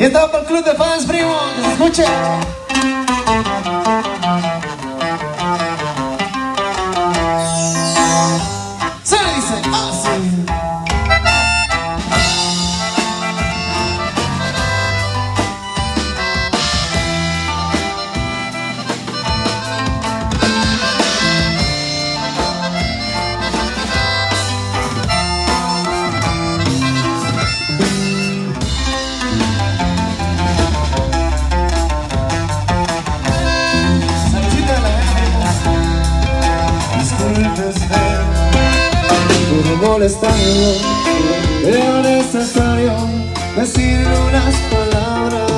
Y estamos para el club de fans, primo, que se escuche. Se dice así. Puedo molestarlo, pero necesario decirle unas palabras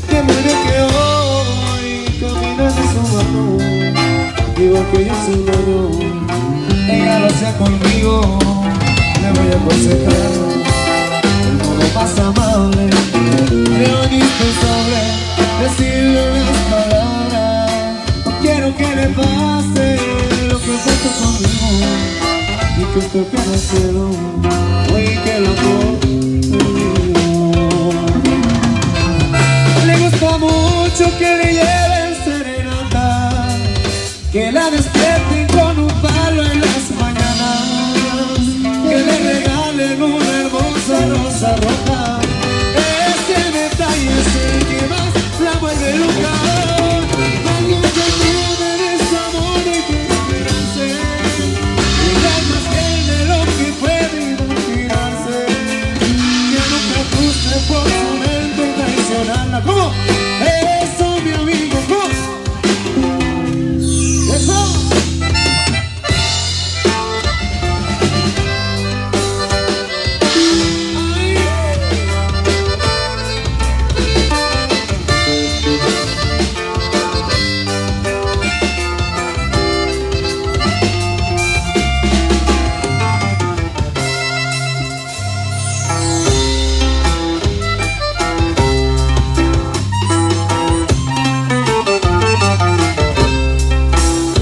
que me de que hoy camina de su mano, igual que yo su dueño. Ella lo hacía conmigo, le voy a aconsejar el modo más amable, pero indispensable decirle unas palabras. No quiero que le pase lo que pasa conmigo, y que usted pierda el cielo, hoy que la le gusta mucho que le lleven serenata, que la despierten con un palo en las mañanas, que le regalen una hermosa rosa roja. Ese detalle es el que más la vuelve loca. ¿Cómo? Eso, mi amigo, ¿cómo? Eso.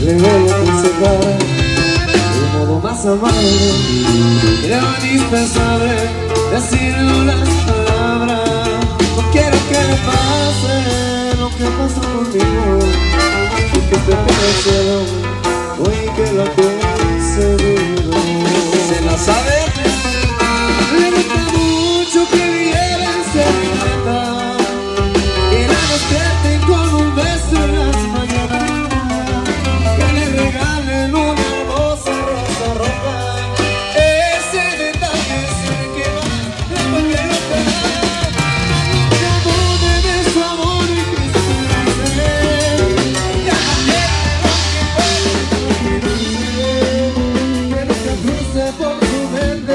Le voy a aconsejar de modo más amable, pero indispensable decirle unas palabras. No quiero que le pase lo que pasa conmigo, y que te quede el cielo, hoy que la conseguido. ¿Se la sabe? Le gusta mucho que le lleven serenata, que la despierten con un beso en las mañanas, regalen una hermosa rosa roja. Ese detalle es el que más la vuelve loca. Se abone de su amor y que se merece. Ya quiero que pueda olvidarse, que nunca cruce por su mente.